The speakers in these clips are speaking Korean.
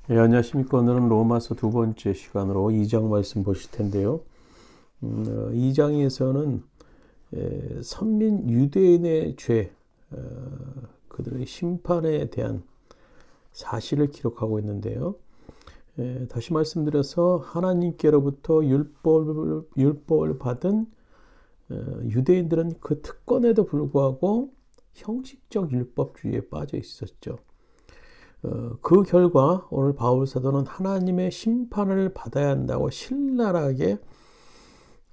안녕하십니까. 오늘은 로마서 두 번째 시간으로 2장 말씀 보실 텐데요. 2장에서는 선민 유대인의 죄, 그들의 심판에 대한 사실을 기록하고 있는데요. 다시 말씀드려서 하나님께로부터 율법을 받은 유대인들은 그 특권에도 불구하고 형식적 율법주의에 빠져 있었죠. 그 결과 오늘 바울 사도는 하나님의 심판을 받아야 한다고 신랄하게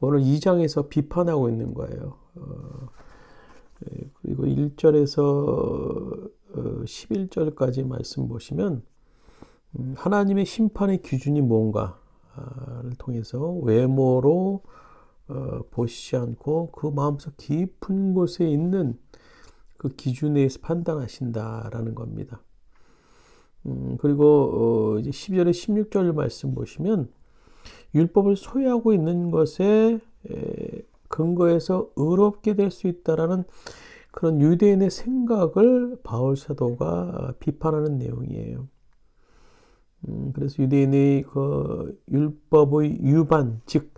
오늘 2장에서 비판하고 있는 거예요. 그리고 1절에서 11절까지 말씀 보시면 하나님의 심판의 기준이 뭔가를 통해서 외모로 보시지 않고 그 마음속 깊은 곳에 있는 그 기준에 의해서 판단하신다라는 겁니다. 그리고 이제 12절에 16절 말씀 보시면 율법을 소유하고 있는 것에 근거해서 의롭게 될 수 있다라는 그런 유대인의 생각을 바울 사도가 비판하는 내용이에요. 그래서 유대인의 그 율법의 유반, 즉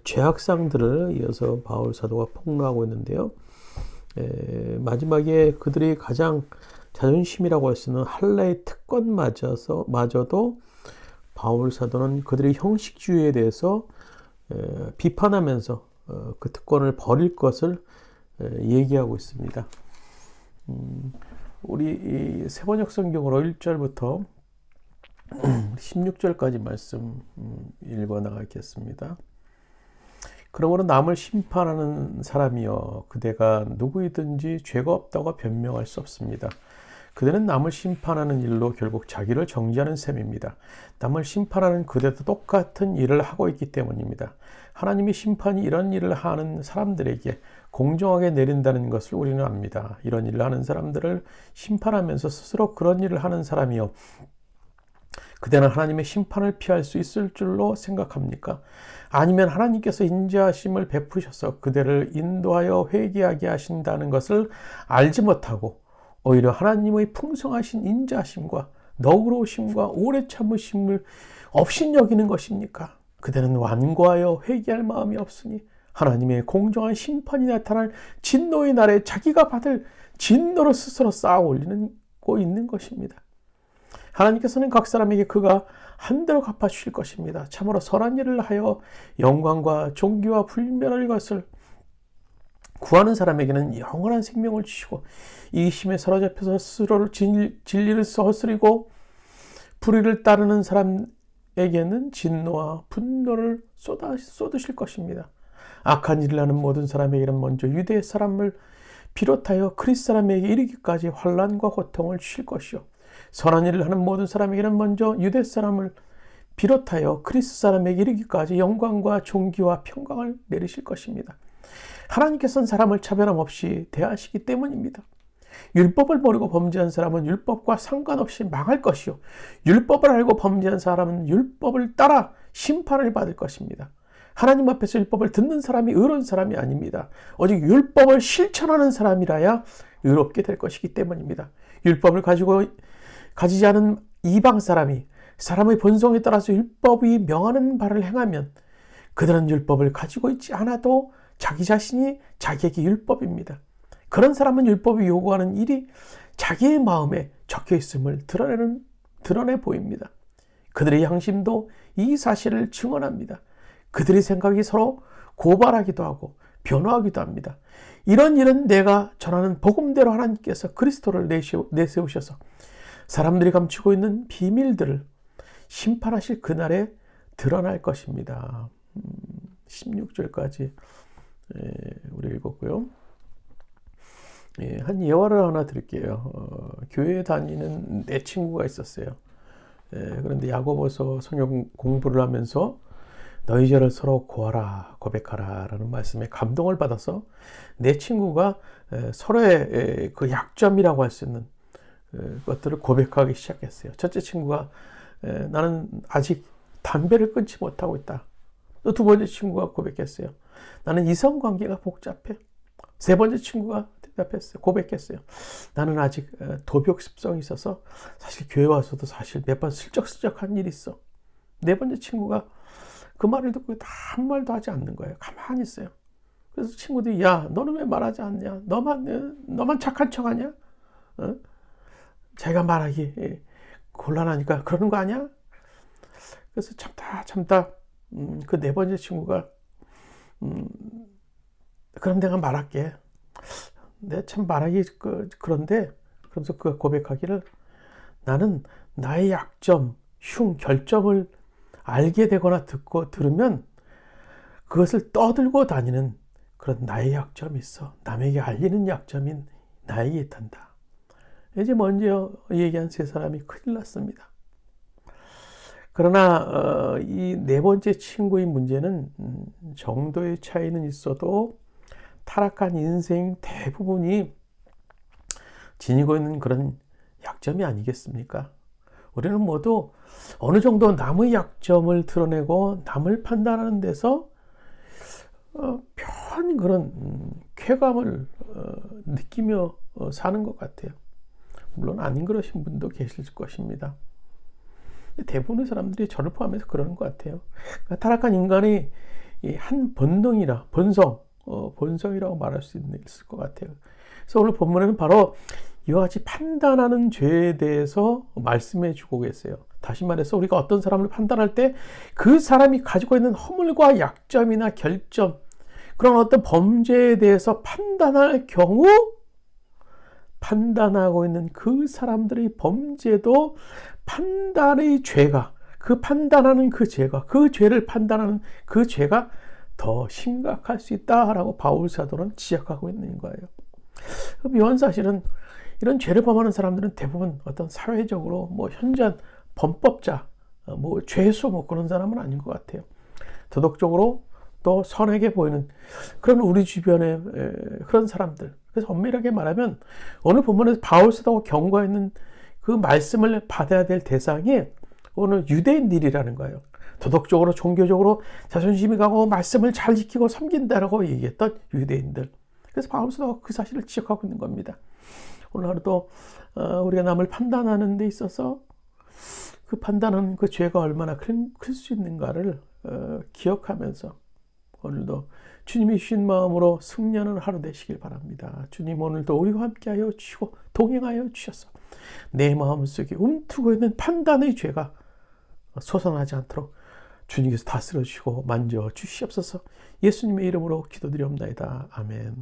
죄악상들을 이어서 바울 사도가 폭로하고 있는데요. 마지막에 그들이 가장 자존심이라고 할 수 있는 할례의 특권마저도 바울 사도는 그들의 형식주의에 대해서 비판하면서 그 특권을 버릴 것을 얘기하고 있습니다. 우리 세번역 성경으로 1절부터 16절까지 말씀 읽어 나가겠습니다. 그러므로 남을 심판하는 사람이여 그대가 누구이든지 죄가 없다고 변명할 수 없습니다. 그대는 남을 심판하는 일로 결국 자기를 정죄하는 셈입니다. 남을 심판하는 그대도 똑같은 일을 하고 있기 때문입니다. 하나님의 심판이 이런 일을 하는 사람들에게 공정하게 내린다는 것을 우리는 압니다. 이런 일을 하는 사람들을 심판하면서 스스로 그런 일을 하는 사람이요. 그대는 하나님의 심판을 피할 수 있을 줄로 생각합니까? 아니면 하나님께서 인자하심을 베푸셔서 그대를 인도하여 회개하게 하신다는 것을 알지 못하고 오히려 하나님의 풍성하신 인자하심과 너그러우심과 오래 참으심을 업신여기는 것입니까? 그대는 완고하여 회개할 마음이 없으니 하나님의 공정한 심판이 나타날 진노의 날에 자기가 받을 진노로 스스로 쌓아 올리고 있는 것입니다. 하나님께서는 각 사람에게 그가 한대로 갚아주실 것입니다. 참으로 선한 일을 하여 영광과 존귀와 불멸할 것을 구하는 사람에게는 영원한 생명을 주시고 이기심에 사로잡혀서 스스로를 진리를 헛스리고 불의를 따르는 사람에게는 진노와 분노를 쏟으실 것입니다. 악한 일을 하는 모든 사람에게는 먼저 유대 사람을 비롯하여 그리스 사람에게 이르기까지 환난과 고통을 주실 것이요 선한 일을 하는 모든 사람에게는 먼저 유대 사람을 비롯하여 그리스 사람에게 이르기까지 영광과 존귀와 평강을 내리실 것입니다. 하나님께서는 사람을 차별함 없이 대하시기 때문입니다. 율법을 모르고 범죄한 사람은 율법과 상관없이 망할 것이요 율법을 알고 범죄한 사람은 율법을 따라 심판을 받을 것입니다. 하나님 앞에서 율법을 듣는 사람이 의로운 사람이 아닙니다. 오직 율법을 실천하는 사람이라야 의롭게 될 것이기 때문입니다. 율법을 가지지 않은 이방 사람이 사람의 본성에 따라서 율법이 명하는 바를 행하면 그들은 율법을 가지고 있지 않아도 자기 자신이 자기에게 율법입니다. 그런 사람은 율법이 요구하는 일이 자기의 마음에 적혀 있음을 드러내 보입니다. 그들의 양심도 이 사실을 증언합니다. 그들의 생각이 서로 고발하기도 하고 변화하기도 합니다. 이런 일은 내가 전하는 복음대로 하나님께서 그리스도를 내세우셔서 사람들이 감추고 있는 비밀들을 심판하실 그날에 드러날 것입니다. 16절까지 우리 읽었고요. 한 예화를 하나 드릴게요. 교회에 다니는 내 친구가 있었어요. 그런데 야고보서 성경 공부를 하면서 너희 죄를 서로 고하라 고백하라 라는 말씀에 감동을 받아서 내 친구가 서로의 그 약점이라고 할 수 있는 것들을 고백하기 시작했어요. 첫째 친구가 나는 아직 담배를 끊지 못하고 있다. 또 두 번째 친구가 고백했어요. 나는 이성관계가 복잡해. 세 번째 친구가 대답했어요. 고백했어요. 나는 아직 도벽 습성이 있어서 사실 교회 와서도 사실 몇 번 슬쩍슬쩍한 일이 있어. 네 번째 친구가 그 말을 듣고 다 한 말도 하지 않는 거예요. 가만히 있어요. 그래서 친구들이 야 너는 왜 말하지 않냐? 너만 착한 척하냐? 어? 자기가 말하기 곤란하니까 그러는 거 아니야? 그래서 참다 그 네 번째 친구가 그럼 내가 말할게. 내가 참 말하기 그런데 그러면서 그 고백하기를 나는 나의 약점, 결점을 알게 되거나 들으면 그것을 떠들고 다니는 그런 나의 약점이 있어. 남에게 알리는 약점인 나에게 있단다. 이제 먼저 얘기한 세 사람이 큰일 났습니다. 그러나 이 네 번째 친구의 문제는 정도의 차이는 있어도 타락한 인생 대부분이 지니고 있는 그런 약점이 아니겠습니까? 우리는 모두 어느 정도 남의 약점을 드러내고 남을 판단하는 데서 묘한 그런 쾌감을 느끼며 사는 것 같아요. 물론 아닌 그러신 분도 계실 것입니다. 대부분의 사람들이 저를 포함해서 그러는 것 같아요. 그러니까 타락한 인간의 한 본성이라고 말할 수 있을 것 같아요. 그래서 오늘 본문에는 바로 이와 같이 판단하는 죄에 대해서 말씀해 주고 계세요. 다시 말해서 우리가 어떤 사람을 판단할 때 그 사람이 가지고 있는 허물과 약점이나 결점, 그런 어떤 범죄에 대해서 판단할 경우 판단하고 있는 그 사람들의 범죄도 판단의 죄가, 그 판단하는 그 죄가, 그 죄를 판단하는 그 죄가 더 심각할 수 있다라고 바울 사도는 지적하고 있는 거예요. 묘한 사실은 이런 죄를 범하는 사람들은 대부분 어떤 사회적으로 현저한 범법자, 죄수 그런 사람은 아닌 것 같아요. 도덕적으로 또 선하게 보이는 그런 우리 주변의 그런 사람들. 그래서 엄밀하게 말하면 오늘 본문에서 바울 사도가 경고하는 그 말씀을 받아야 될 대상이 오늘 유대인들이라는 거예요. 도덕적으로 종교적으로 자존심이 가고 말씀을 잘 지키고 섬긴다라고 얘기했던 유대인들. 그래서 바울 사도가 그 사실을 지적하고 있는 겁니다. 오늘 하루도 우리가 남을 판단하는 데 있어서 그 판단하는 그 죄가 얼마나 클 수 있는가를 기억하면서 오늘도 주님이 주신 마음으로 승리하는 하루 되시길 바랍니다. 주님 오늘도 우리와 함께하여 주시고 동행하여 주셔서 내 마음속에 움트고 있는 판단의 죄가 솟아나지 않도록 주님께서 다스려 주시고 만져 주시옵소서. 예수님의 이름으로 기도드리옵나이다. 아멘.